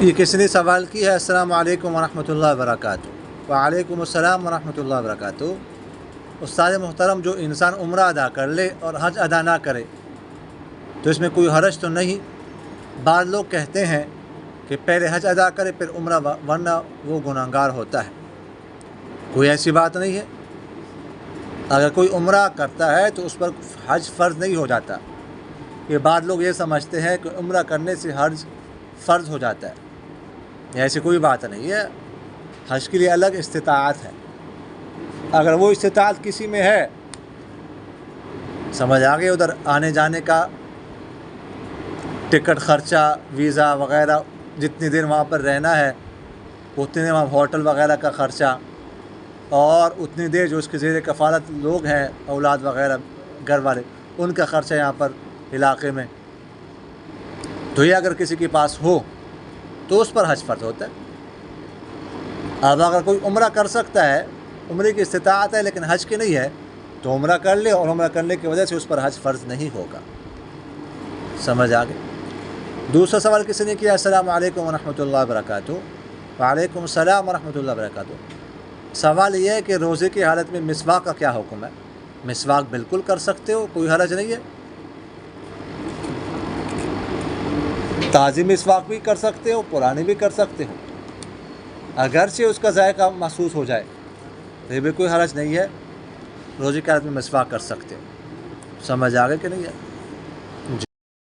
یہ کس نے سوال کی ہے؟ السلام علیکم ورحمۃ اللہ وبرکاتہ۔ وعلیکم السلام ورحمۃ اللہ وبرکاتہ۔ استاد محترم، جو انسان عمرہ ادا کر لے اور حج ادا نہ کرے تو اس میں کوئی حرج تو نہیں؟ بعض لوگ کہتے ہیں کہ پہلے حج ادا کرے پھر عمرہ، ورنہ وہ گنہگار ہوتا ہے۔ کوئی ایسی بات نہیں ہے۔ اگر کوئی عمرہ کرتا ہے تو اس پر حج فرض نہیں ہو جاتا۔ یہ بعض لوگ یہ سمجھتے ہیں کہ عمرہ کرنے سے حج فرض ہو جاتا ہے۔ ایسی کوئی بات نہیں ہے۔ حج کے لیے الگ استطاعت ہے۔ اگر وہ استطاعت کسی میں ہے، سمجھ آگے، ادھر آنے جانے کا ٹکٹ خرچہ، ویزا وغیرہ، جتنی دیر وہاں پر رہنا ہے اتنے دیر وہاں ہوٹل وغیرہ کا خرچہ، اور اتنی دیر جو اس کے زیر کفالت لوگ ہیں، اولاد وغیرہ، گھر والے، ان کا خرچہ یہاں پر علاقے میں، تو یہ اگر کسی کے پاس ہو تو اس پر حج فرض ہوتا ہے۔ اب اگر کوئی عمرہ کر سکتا ہے، عمرے کی استطاعت ہے لیکن حج کی نہیں ہے، تو عمرہ کر لے، اور عمرہ کرنے کی وجہ سے اس پر حج فرض نہیں ہوگا۔ سمجھ آگے۔ دوسرا سوال کسی نے کیا؟ السلام علیکم ورحمۃ اللہ وبرکاتہ۔ وعلیکم السلام ورحمۃ اللہ وبرکاتہ۔ سوال یہ ہے کہ روزے کی حالت میں مسواک کا کیا حکم ہے؟ مسواک بالکل کر سکتے ہو، کوئی حرج نہیں ہے۔ تازی مسواک بھی کر سکتے ہو، پرانی بھی کر سکتے ہو، اگرچہ اس کا ذائقہ محسوس ہو جائے تو یہ بھی کوئی حرج نہیں ہے۔ روزے کی حالت میں مسواک کر سکتے ہو۔ سمجھ آگے کہ نہیں ہے؟